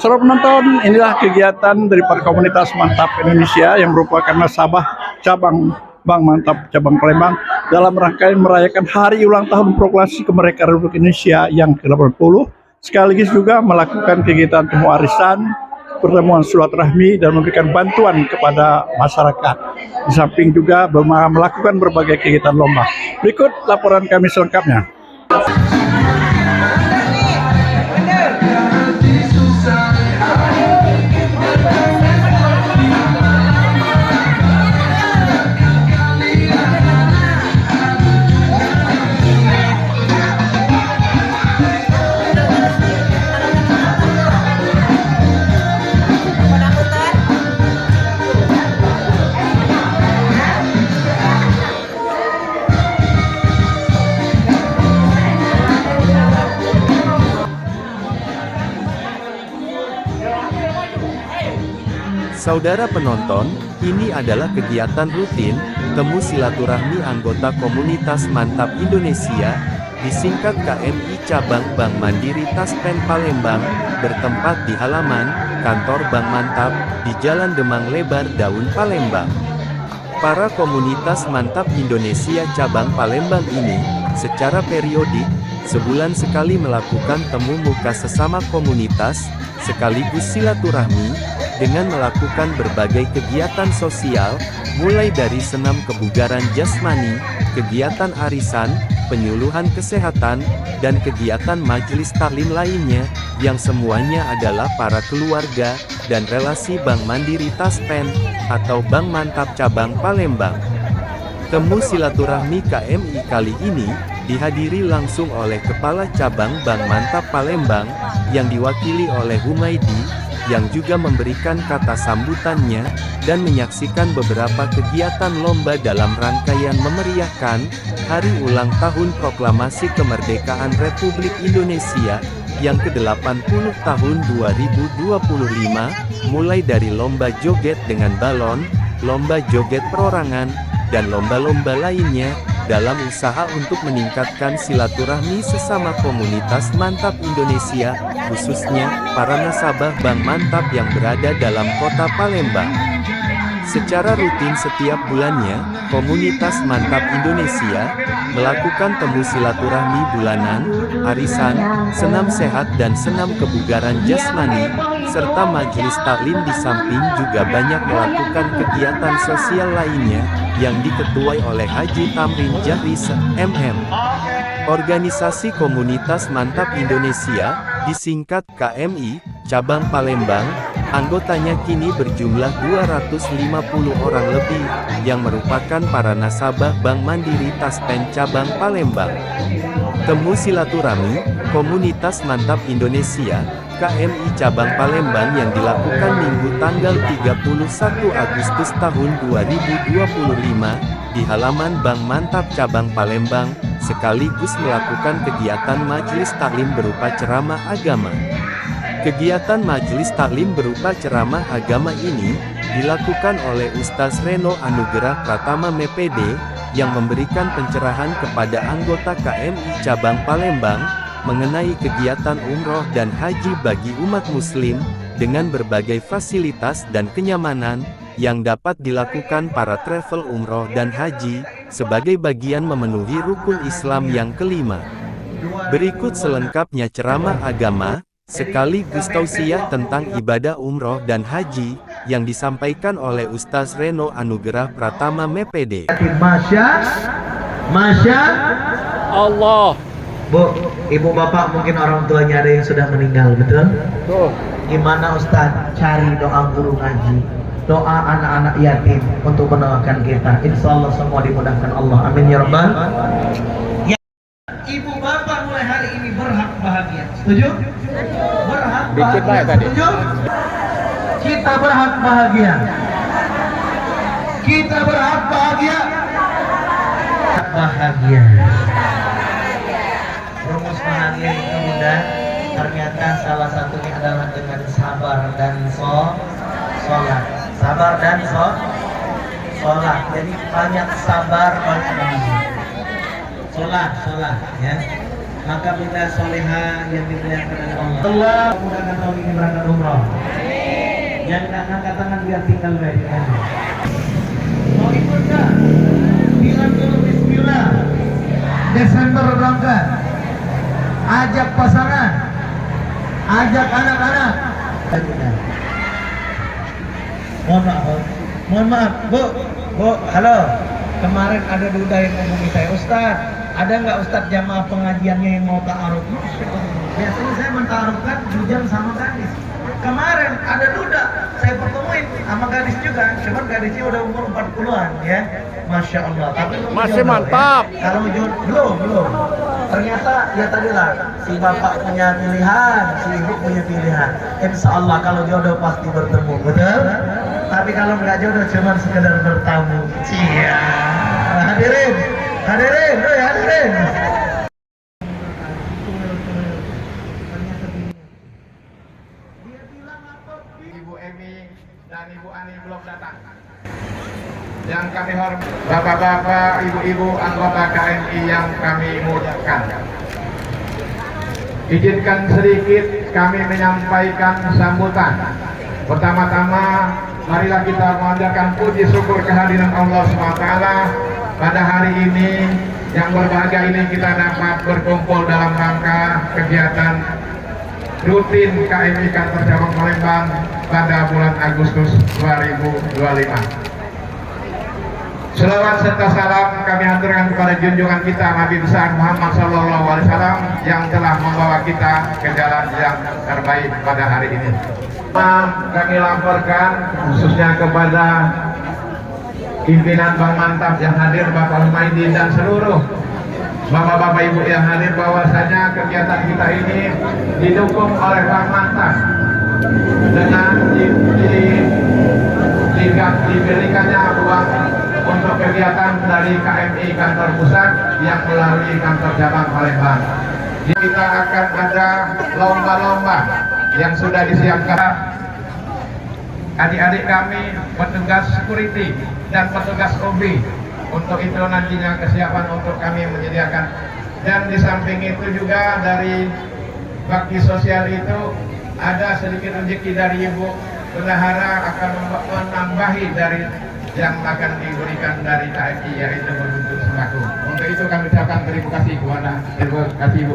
Saudara penonton, inilah kegiatan dari para komunitas Mantap Indonesia yang merupakan nasabah cabang Bank Mantap cabang Palembang dalam rangkaian merayakan hari ulang tahun proklamasi kemerdekaan Republik Indonesia yang ke-80, sekaligus juga melakukan kegiatan temu arisan, pertemuan silaturahmi dan memberikan bantuan kepada masyarakat. Di samping juga melakukan berbagai kegiatan lomba. Berikut laporan kami selengkapnya. Saudara penonton, ini adalah kegiatan rutin, temu silaturahmi anggota komunitas Mantap Indonesia, disingkat KMI Cabang Bank Mandiri Taspen Palembang, bertempat di halaman kantor Bank Mantap, di Jalan Demang Lebar Daun Palembang. Para komunitas Mantap Indonesia Cabang Palembang ini, secara periodik, sebulan sekali melakukan temu muka sesama komunitas, sekaligus silaturahmi, dengan melakukan berbagai kegiatan sosial, mulai dari senam kebugaran jasmani, kegiatan arisan, penyuluhan kesehatan, dan kegiatan majelis taklim lainnya, yang semuanya adalah para keluarga, dan relasi Bank Mandiri Taspen, atau Bank Mantap Cabang Palembang. Temu silaturahmi KMI kali ini, dihadiri langsung oleh Kepala Cabang Bank Mantap Palembang, yang diwakili oleh Humaydi, yang juga memberikan kata sambutannya, dan menyaksikan beberapa kegiatan lomba dalam rangkaian memeriahkan Hari Ulang Tahun Proklamasi Kemerdekaan Republik Indonesia, yang ke-80 tahun 2025, mulai dari lomba joget dengan balon, lomba joget perorangan, dan lomba-lomba lainnya, dalam usaha untuk meningkatkan silaturahmi sesama komunitas Mantap Indonesia, khususnya para nasabah Bank Mantap yang berada dalam kota Palembang. Secara rutin setiap bulannya, komunitas Mantap Indonesia melakukan temu silaturahmi bulanan, arisan, senam sehat dan senam kebugaran jasmani, serta majelis taklim. Di samping juga banyak melakukan kegiatan sosial lainnya, yang diketuai oleh Haji Tamrin Jahris, MM. Organisasi Komunitas Mantap Indonesia, disingkat KMI, Cabang Palembang, anggotanya kini berjumlah 250 orang lebih, yang merupakan para nasabah Bank Mandiri Taspen Cabang Palembang. Temu silaturahmi, Komunitas Mantap Indonesia, KMI Cabang Palembang yang dilakukan Minggu tanggal 31 Agustus tahun 2025, di halaman Bank Mantap Cabang Palembang, sekaligus melakukan kegiatan majelis taklim berupa ceramah agama. Kegiatan majelis taklim berupa ceramah agama ini, dilakukan oleh Ustaz Reno Anugerah Pratama MPD, yang memberikan pencerahan kepada anggota KMI Cabang Palembang, mengenai kegiatan umroh dan haji bagi umat muslim, dengan berbagai fasilitas dan kenyamanan, yang dapat dilakukan para travel umroh dan haji, sebagai bagian memenuhi rukun Islam yang kelima. Berikut selengkapnya ceramah agama, sekaligus tausiah tentang ibadah umroh dan haji, yang disampaikan oleh Ustaz Reno Anugerah Pratama MPD. Masya Allah. Bu, ibu bapak mungkin orang tuanya ada yang sudah meninggal, betul? Gimana Ustaz cari doa guru ngaji? doa anak-anak yatim untuk mendoakan kita. Insya Allah semua dimudahkan Allah. Amin ya rabbal. Ya, ibu bapak mulai hari ini berhak bahagia. Setuju? Berhak bahagia. Setuju? Kita berhak bahagia. Kita berhak bahagia. Bahagia. Rumus bahagia itu mudah. Ternyata salah satunya adalah dengan sabar dan sholat. Sabar dan sholat. Jadi banyak sabar, banyak sholat ya. Maka bila soleha yang dimuliakan oleh Allah. Allah mudahkan tahun ini berangkat umrah. Yang tidak angkat tangan biar tinggal di sana. Mau ikut nggak? Bilang dulu Bismillah. Desember berangkat. Ajak pasangan. Ajak anak-anak. Mohon maaf, Bu, halo. Kemarin ada duda yang ngomongin saya, Ustaz, ada nggak Ustaz jamaah pengajiannya yang mau ta'aruf? Biasanya saya menta'arufkan jujur sama gadis. Kemarin ada duda, saya pertemuin sama gadis juga, cuman gadisnya udah umur 40-an ya. Masya Allah. Tapi masih mantap. Ya. Kalau belum. Ternyata ya tadilah si bapak punya pilihan, si ibu punya pilihan. Insya Allah kalau jodoh pasti bertemu, betul? Tapi kalau nggak jodoh cuma sekedar bertamu. Cia. Hadirin. Ibu Emi dan Ibu Ani belum datang. Yang kami hormati bapak-bapak, ibu-ibu anggota KMI yang kami muliakan. Izinkan sedikit kami menyampaikan sambutan. Pertama-tama, marilah kita memanjatkan puji syukur kehadiran Allah SWT. Pada hari ini, yang berbahagia ini kita dapat berkumpul dalam rangka kegiatan rutin KMI Kantor Cabang Palembang pada bulan Agustus 2025. Selawat serta salam kami haturkan kepada junjungan kita Nabi besar Muhammad SAW yang telah membawa kita ke jalan yang terbaik pada hari ini. Kami laporkan khususnya kepada pimpinan Bank Mantap yang hadir, Bapak Humaydi dan seluruh Bapak-bapak Ibu yang hadir, bahwasanya kegiatan kita ini didukung oleh Bank Mantap dengan diberikannya uang untuk kegiatan dari KMI Kantor Pusat yang melalui Kantor Cabang Palembang. Kita akan ada lomba-lomba yang sudah disiapkan. Adik-adik kami petugas security dan petugas OB. Untuk itu nantinya kesiapan untuk kami menyediakan. Dan di samping itu juga dari bakti sosial itu ada sedikit rezeki dari Ibu Bendahara akan menambahi dari yang akan diberikan dari KMI, yaitu berbentuk sembako. Untuk itu kami ucapkan terima kasih kepada Ibu.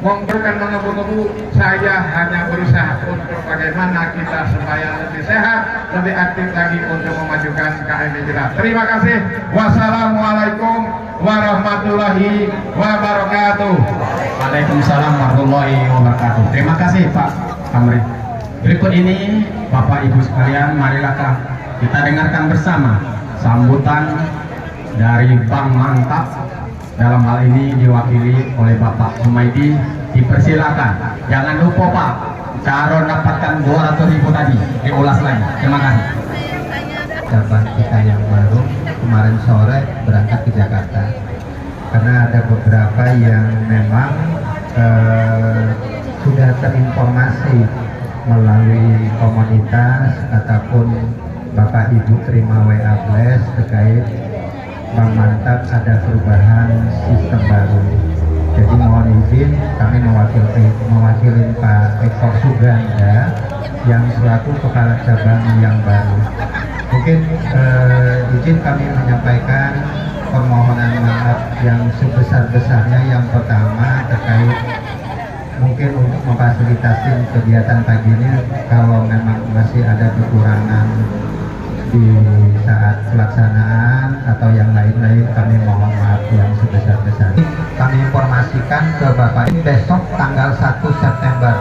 Bukan mengebu-gebu, saya hanya berusaha untuk bagaimana kita supaya lebih sehat, lebih aktif lagi untuk memajukan KMI kita. Terima kasih. Wassalamualaikum warahmatullahi wabarakatuh. Waalaikumsalam warahmatullahi wabarakatuh. Terima kasih Pak Amri. Berikut ini Bapak Ibu sekalian, marilah kita dengarkan bersama sambutan dari Bank Mantap. Dalam hal ini diwakili oleh Bapak Humaydi. Dipersilakan. Jangan lupa Pak, cara dapatkan 200.000 tadi diulas lagi. Terima kasih. Cabang kita yang baru kemarin sore berangkat ke Jakarta karena ada beberapa yang memang sudah terinformasi melalui komunitas ataupun Bapak Ibu terima WA flash terkait Bank Mantap ada perubahan sistem baru. Jadi mohon izin kami mewakili Pak Eko Suganda yang selaku kepala cabang yang baru. Mungkin izin kami menyampaikan permohonan maaf yang sebesar-besarnya. Yang pertama terkait mungkin untuk memfasilitasi kegiatan pagi ini, kalau memang masih ada kekurangan di saat pelaksanaan atau yang lain-lain, kami mohon maaf yang sebesar-besarnya. Kami informasikan ke Bapak besok tanggal 1 September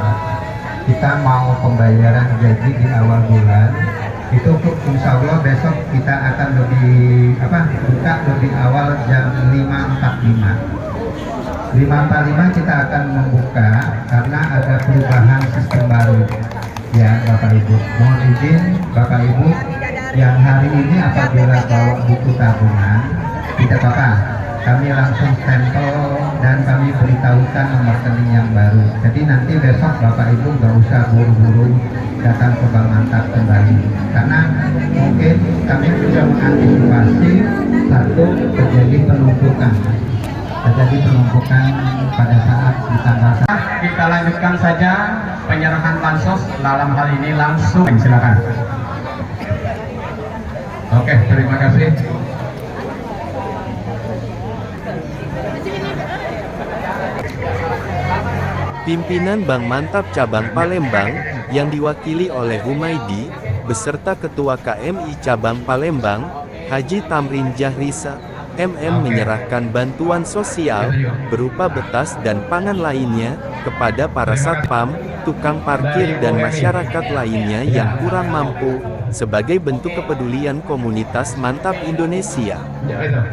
kita mau pembayaran gaji di awal bulan. Itu insya Allah besok kita akan buka lebih awal jam 5.45. 5.45 kita akan membuka karena ada perubahan sistem baru ya Bapak Ibu. Mohon izin Bapak Ibu yang hari ini apabila bawa buku tabungan tidak apa-apa, kami langsung stempel dan kami beritahukan nomor rekening yang baru. Jadi nanti besok Bapak Ibu nggak usah buru-buru datang ke Bank Mantap kembali, karena mungkin kami bisa mengantisipasi satu terjadi penumpukan pada saat di tanggal. Kita lanjutkan saja penyerahan bansos dalam hal ini langsung. Silakan. Oke, terima kasih. Pimpinan Bank Mantap Cabang Palembang yang diwakili oleh Humaydi beserta Ketua KMI Cabang Palembang, Haji Tamrin Jahrisa, MM menyerahkan bantuan sosial berupa betas dan pangan lainnya kepada para satpam, tukang parkir dan masyarakat lainnya yang kurang mampu sebagai bentuk kepedulian komunitas Mantap Indonesia.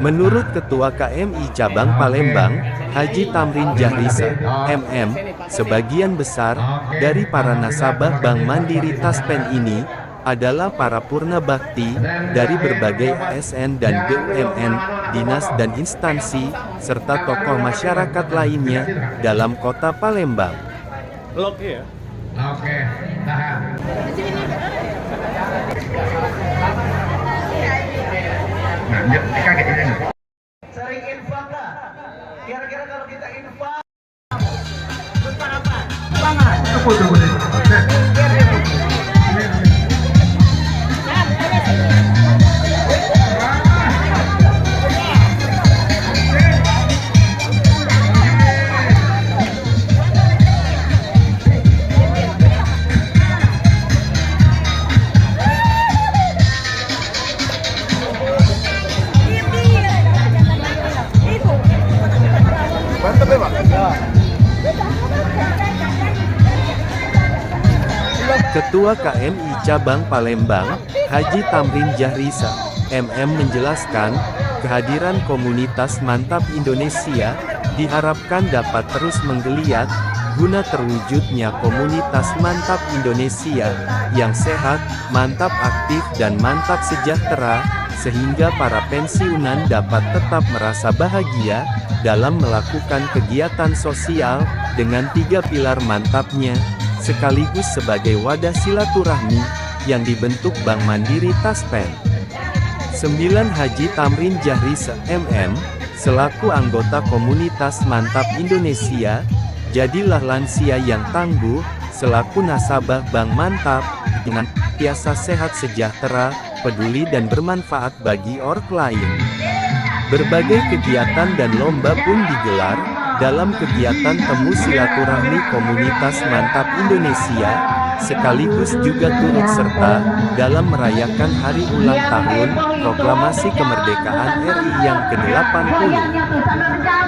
Menurut Ketua KMI Cabang Palembang, Haji Tamrin Jahrisa, MM, sebagian besar dari para nasabah Bank Mandiri Taspen ini adalah para purna bakti dari berbagai ASN dan BUMN, dinas dan instansi, serta tokoh masyarakat lainnya dalam kota Palembang. Oke, tahan. Sering infak nggak? Kira-kira kalau kita infak besar apa? Pangan. Ketua KMI Cabang Palembang, Haji Tamrin Jahrisa, MM menjelaskan, kehadiran komunitas Mantap Indonesia diharapkan dapat terus menggeliat guna terwujudnya komunitas Mantap Indonesia yang sehat, mantap aktif dan mantap sejahtera, sehingga para pensiunan dapat tetap merasa bahagia dalam melakukan kegiatan sosial dengan 3 pilar mantapnya, sekaligus sebagai wadah silaturahmi yang dibentuk Bank Mandiri Taspen. 9 Haji Tamrin Jahrisa, MM, selaku anggota komunitas Mantap Indonesia, jadilah lansia yang tangguh, selaku nasabah Bank Mantap, dengan biasa sehat sejahtera, peduli dan bermanfaat bagi orang lain. Berbagai kegiatan dan lomba pun digelar dalam kegiatan temu silaturahmi komunitas Mantap Indonesia, sekaligus juga turut serta dalam merayakan hari ulang tahun Proklamasi Kemerdekaan RI yang ke-80.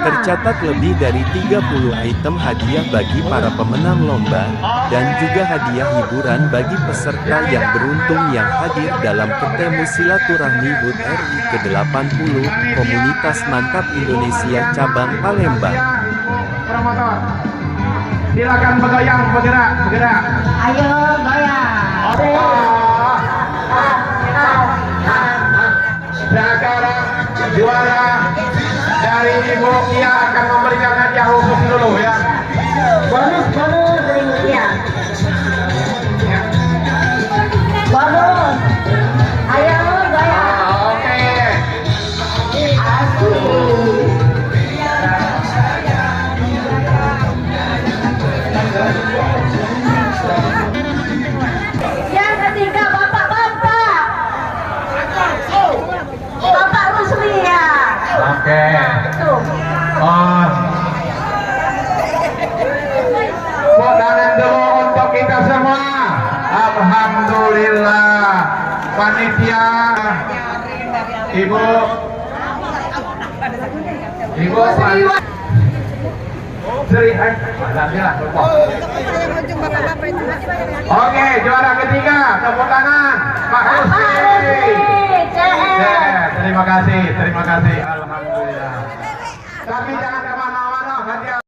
Tercatat lebih dari 30 item hadiah bagi para pemenang lomba, dan juga hadiah hiburan bagi peserta yang beruntung yang hadir dalam ketemu silaturahmi HUT RI ke-80 Komunitas Mantap Indonesia Cabang Palembang. Promotor, silakan bergerak. Ayo goyang. Sekarang juara dari Ibu Kia akan memberikan hadiah khusus dulu ya. Bonus ya. Bonus. Ayo goyang. Oke. Yang ketiga bapak-bapak. Bapak Rusli ya. Oke. Tuh. Oh. Buat tangan dulu untuk kita semua. Alhamdulillah. Panitia. Ibu. Oke, juara ketiga, tepuk tangan, Pak Rusli. Terima kasih, alhamdulillah. Tapi jangan kemana-mana, hadiah.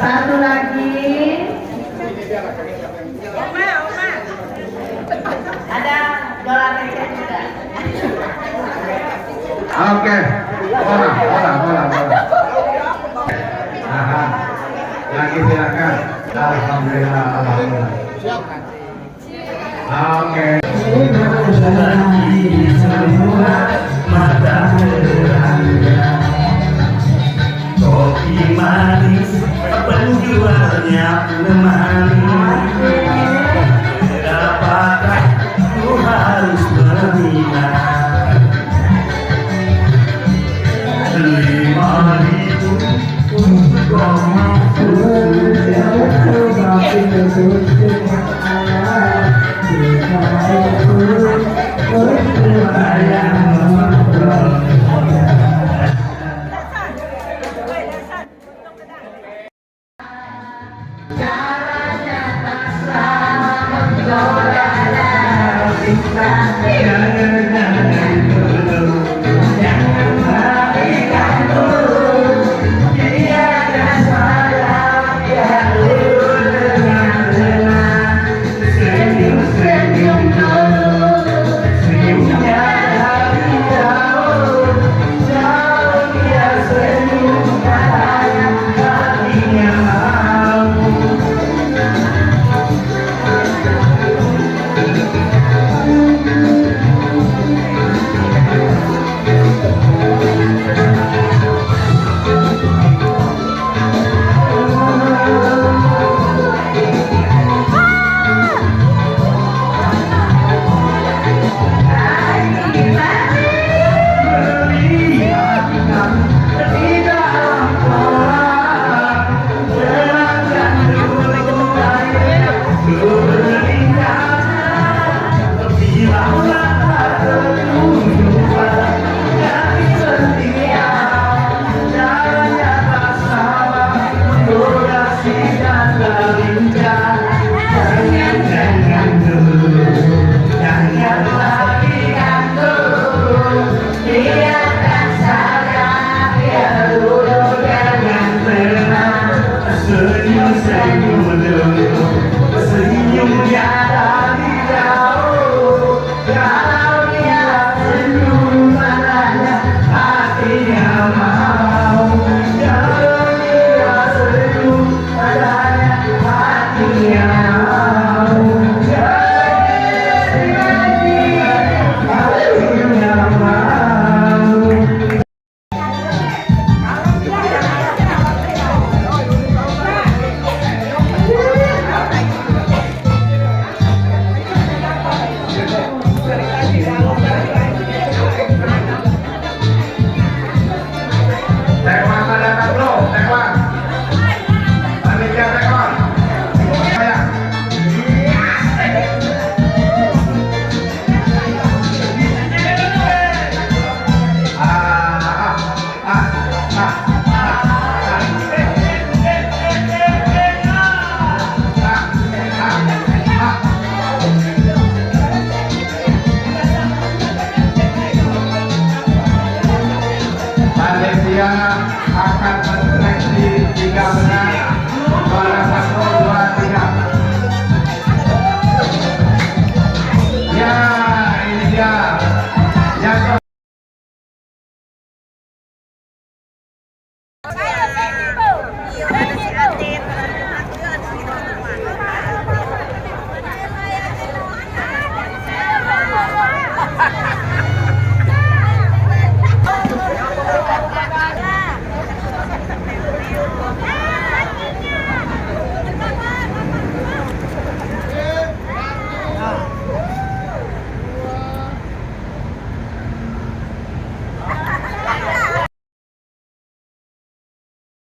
Satu lagi. Ada dolar receh juga. Oke, bola. Aha. Lagi silakan. Alhamdulillah. Oke. Kopi manis penjualnya menemani. Berapakah ku harus berminat? 5.000 untuk kau mampu. berbincang